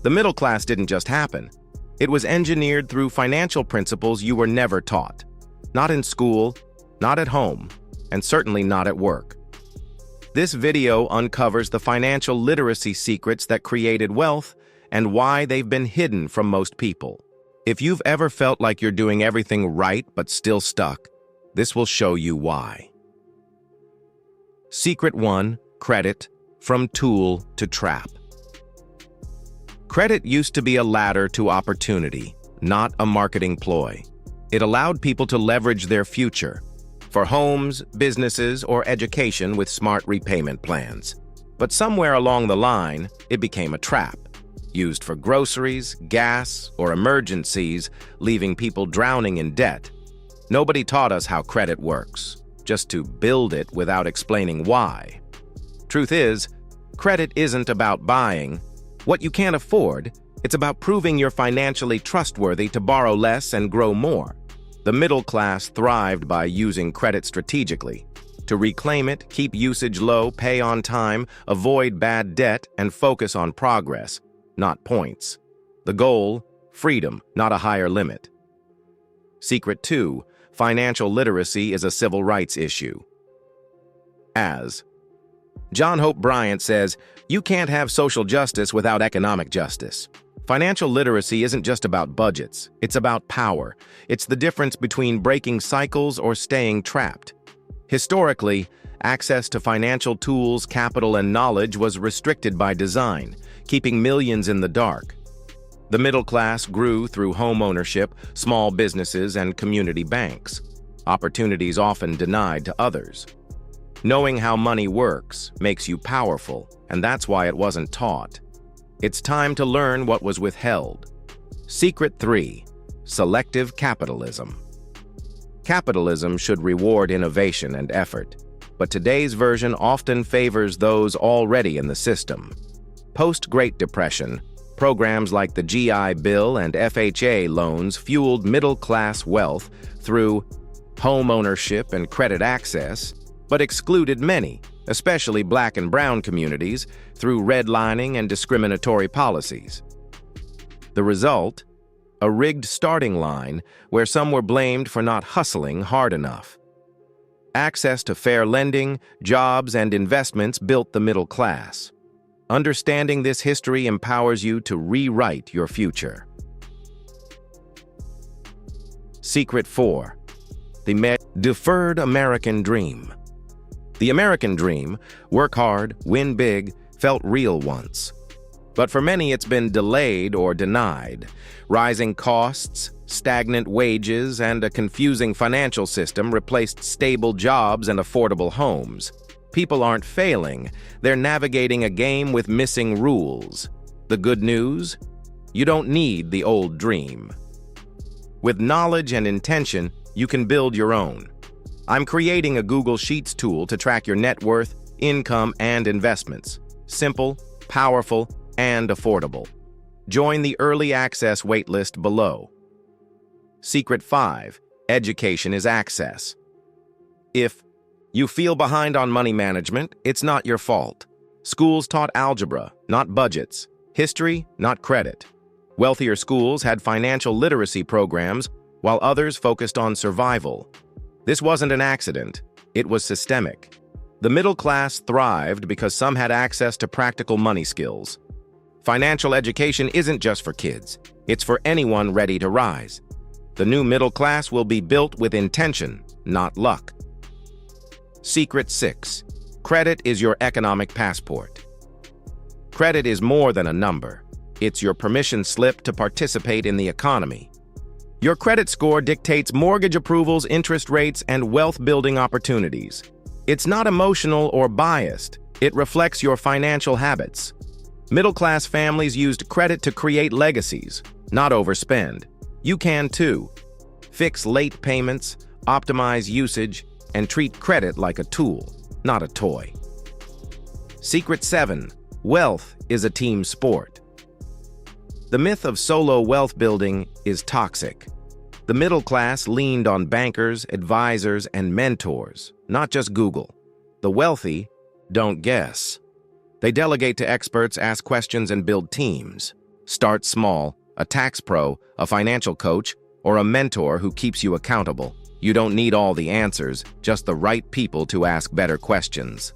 The middle class didn't just happen. It was engineered through financial principles you were never taught. Not in school, not at home, and certainly not at work. This video uncovers the financial literacy secrets that created wealth and why they've been hidden from most people. If you've ever felt like you're doing everything right but still stuck, this will show you why. Secret 1. Credit, from tool to trap. Credit used to be a ladder to opportunity, not a marketing ploy. It allowed people to leverage their future for homes, businesses, or education with smart repayment plans. But somewhere along the line, it became a trap, used for groceries, gas, or emergencies, leaving people drowning in debt. Nobody taught us how credit works, just to build it without explaining why. Truth is, credit isn't about buying what you can't afford. It's about proving you're financially trustworthy to borrow less and grow more. The middle class thrived by using credit strategically. To reclaim it, keep usage low, pay on time, avoid bad debt, and focus on progress, not points. The goal, freedom, not a higher limit. Secret 2. Financial literacy is a civil rights issue. As John Hope Bryant says, you can't have social justice without economic justice. Financial literacy isn't just about budgets, it's about power. It's the difference between breaking cycles or staying trapped. Historically, access to financial tools, capital, and knowledge was restricted by design, keeping millions in the dark. The middle class grew through home ownership, small businesses, and community banks. Opportunities often denied to others. Knowing how money works makes you powerful, and that's why it wasn't taught. It's time to learn what was withheld. Secret 3. Selective capitalism. Capitalism should reward innovation and effort, but today's version often favors those already in the system. Post-Great Depression, programs like the GI Bill and FHA loans fueled middle-class wealth through home ownership and credit access, but excluded many, especially Black and brown communities, through redlining and discriminatory policies. The result? A rigged starting line where some were blamed for not hustling hard enough. Access to fair lending, jobs, and investments built the middle class. Understanding this history empowers you to rewrite your future. Secret 4. The deferred American dream. The American dream, work hard, win big, felt real once. But for many, it's been delayed or denied. Rising costs, stagnant wages, and a confusing financial system replaced stable jobs and affordable homes. People aren't failing, they're navigating a game with missing rules. The good news? You don't need the old dream. With knowledge and intention, you can build your own. I'm creating a Google Sheets tool to track your net worth, income, and investments. Simple, powerful, and affordable. Join the early access waitlist below. Secret 5. Education is access. If you feel behind on money management, it's not your fault. Schools taught algebra, not budgets. History, not credit. Wealthier schools had financial literacy programs, while others focused on survival. This wasn't an accident. It was systemic. The middle class thrived because some had access to practical money skills. Financial education isn't just for kids. It's for anyone ready to rise. The new middle class will be built with intention, not luck. Secret 6. Credit is your economic passport. Credit is more than a number. It's your permission slip to participate in the economy. Your credit score dictates mortgage approvals, interest rates, and wealth-building opportunities. It's not emotional or biased. It reflects your financial habits. Middle-class families used credit to create legacies, not overspend. You can too. Fix late payments, optimize usage, and treat credit like a tool, not a toy. Secret 7. Wealth is a team sport. The myth of solo wealth building is toxic. The middle class leaned on bankers, advisors, and mentors, not just Google. The wealthy don't guess. They delegate to experts, ask questions, and build teams. Start small: a tax pro, a financial coach, or a mentor who keeps you accountable. You don't need all the answers, just the right people to ask better questions.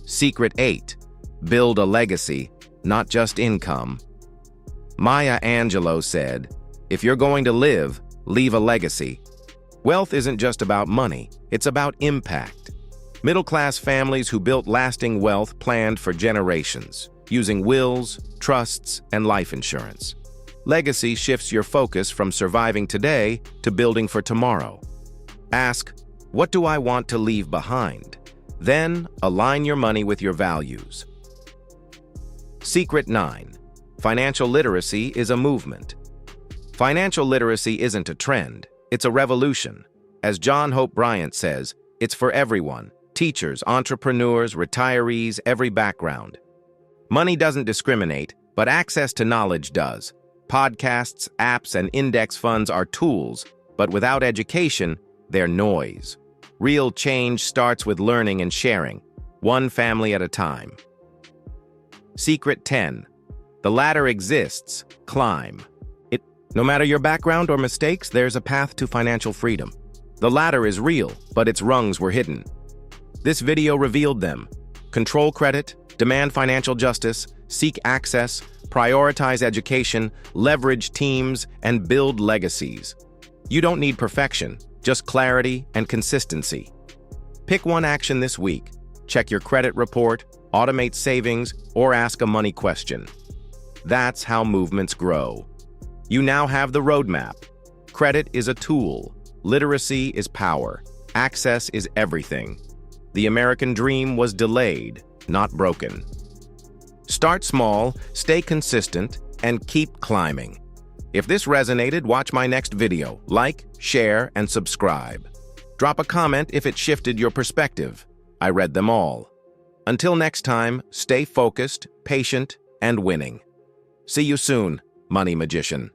Secret 8. Build a legacy, not just income. Maya Angelou said, "If you're going to live, leave a legacy." Wealth isn't just about money, it's about impact. Middle-class families who built lasting wealth planned for generations, using wills, trusts, and life insurance. Legacy shifts your focus from surviving today to building for tomorrow. Ask, what do I want to leave behind? Then, align your money with your values. Secret 9. Financial literacy is a movement. Financial literacy isn't a trend, it's a revolution. As John Hope Bryant says, it's for everyone: teachers, entrepreneurs, retirees, every background. Money doesn't discriminate, but access to knowledge does. Podcasts, apps, and index funds are tools, but without education, they're noise. Real change starts with learning and sharing, one family at a time. Secret 10. The ladder exists. Climb it. No matter your background or mistakes, there's a path to financial freedom. The ladder is real, but its rungs were hidden. This video revealed them. Control credit, demand financial justice, seek access, prioritize education, leverage teams, and build legacies. You don't need perfection, just clarity and consistency. Pick one action this week. Check your credit report, automate savings, or ask a money question. That's how movements grow. You now have the roadmap. Credit is a tool. Literacy is power. Access is everything. The American dream was delayed, not broken. Start small, stay consistent, and keep climbing. If this resonated, watch my next video. Like, share, and subscribe. Drop a comment if it shifted your perspective. I read them all. Until next time, stay focused, patient, and winning. See you soon, Money Magician.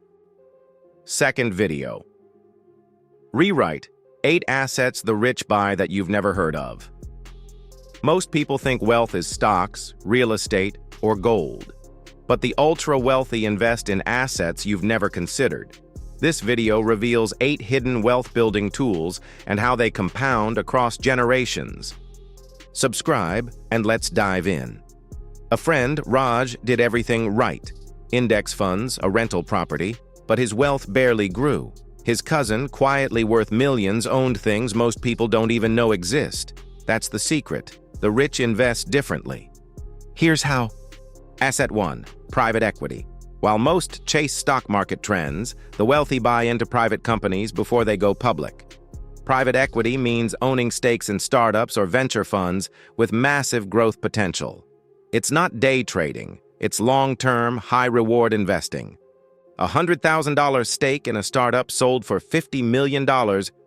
Second video. Rewrite: 8 assets the rich buy that you've never heard of. Most people think wealth is stocks, real estate, or gold. But the ultra-wealthy invest in assets you've never considered. This video reveals 8 hidden wealth-building tools and how they compound across generations. Subscribe, and let's dive in. A friend, Raj, did everything right. Index funds, a rental property, but his wealth barely grew. His cousin, quietly worth millions, owned things most people don't even know exist. That's the secret. The rich invest differently. Here's how. Asset 1. Private equity. While most chase stock market trends, the wealthy buy into private companies before they go public. Private equity means owning stakes in startups or venture funds with massive growth potential. It's not day trading, it's long-term, high-reward investing. A $100,000 stake in a startup sold for $50 million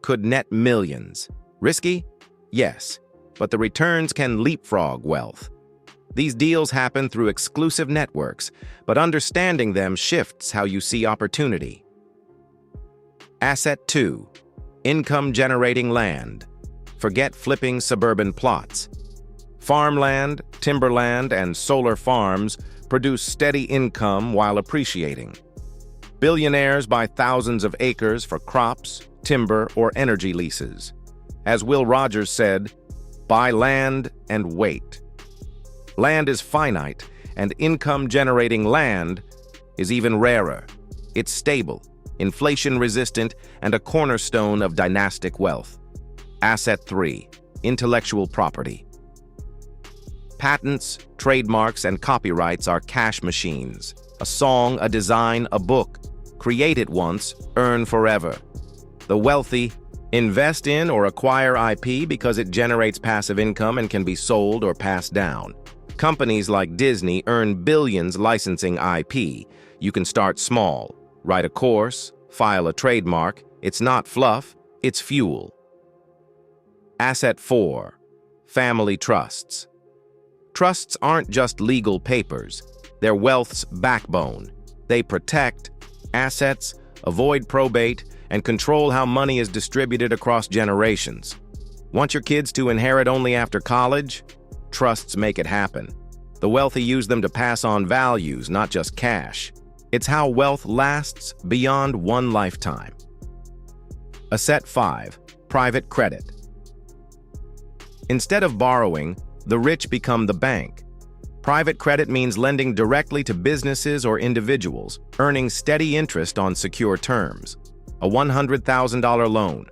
could net millions. Risky? Yes, but the returns can leapfrog wealth. These deals happen through exclusive networks, but understanding them shifts how you see opportunity. Asset 2. Income-generating land. Forget flipping suburban plots. Farmland, timberland, and solar farms produce steady income while appreciating. Billionaires buy thousands of acres for crops, timber, or energy leases. As Will Rogers said, buy land and wait. Land is finite, and income-generating land is even rarer. It's stable, inflation-resistant, and a cornerstone of dynastic wealth. Asset 3. Intellectual property. Patents, trademarks, and copyrights are cash machines. A song, a design, a book. Create it once, earn forever. The wealthy invest in or acquire IP because it generates passive income and can be sold or passed down. Companies like Disney earn billions licensing IP. You can start small, write a course, file a trademark. It's not fluff, it's fuel. Asset 4. Family trusts. Trusts aren't just legal papers. They're wealth's backbone. They protect assets, avoid probate, and control how money is distributed across generations. Want your kids to inherit only after college? Trusts make it happen. The wealthy use them to pass on values, not just cash. It's how wealth lasts beyond one lifetime. Asset 5. Private credit. Instead of borrowing, the rich become the bank. Private credit means lending directly to businesses or individuals, earning steady interest on secure terms. A $100,000 loan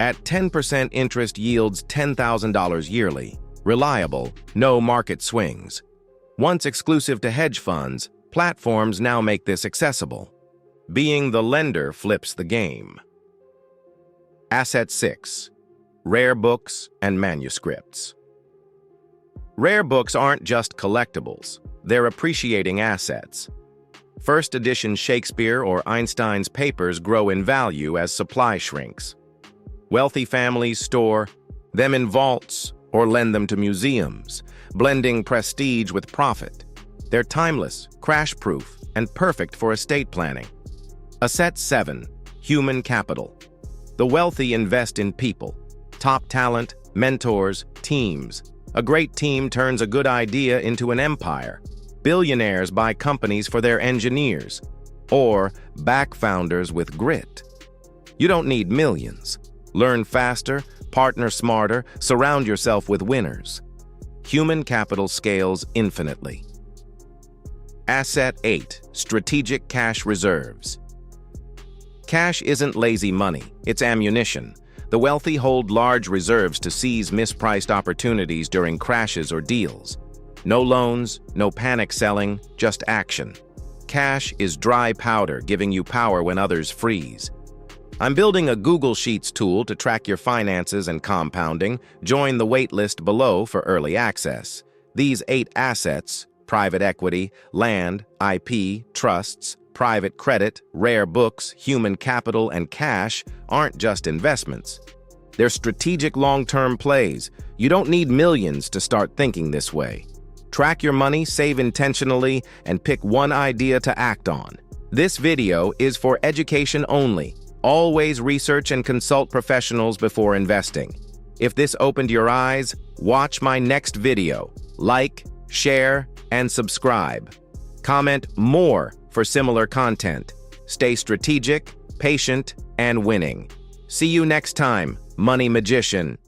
at 10% interest yields $10,000 yearly. Reliable, no market swings. Once exclusive to hedge funds, platforms now make this accessible. Being the lender flips the game. Asset 6. Rare books and manuscripts. Rare books aren't just collectibles, they're appreciating assets. First edition Shakespeare or Einstein's papers grow in value as supply shrinks. Wealthy families store them in vaults or lend them to museums, blending prestige with profit. They're timeless, crash-proof, and perfect for estate planning. Asset 7. Human capital. The wealthy invest in people. Top talent, mentors, teams. A great team turns a good idea into an empire. Billionaires buy companies for their engineers, or back founders with grit. You don't need millions. Learn faster, partner smarter, surround yourself with winners. Human capital scales infinitely. Asset 8. Strategic cash reserves. Cash isn't lazy money, it's ammunition. The wealthy hold large reserves to seize mispriced opportunities during crashes or deals. No loans, no panic selling, just action. Cash is dry powder, giving you power when others freeze. I'm building a Google Sheets tool to track your finances and compounding. Join the waitlist below for early access. These 8 assets, private equity, land, IP, trusts, private credit, rare books, human capital, and cash, aren't just investments. They're strategic long-term plays. You don't need millions to start thinking this way. Track your money, save intentionally, and pick one idea to act on. This video is for education only. Always research and consult professionals before investing. If this opened your eyes, watch my next video. Like, share, and subscribe. Comment more for similar content. Stay strategic, patient, and winning. See you next time, Money Magician.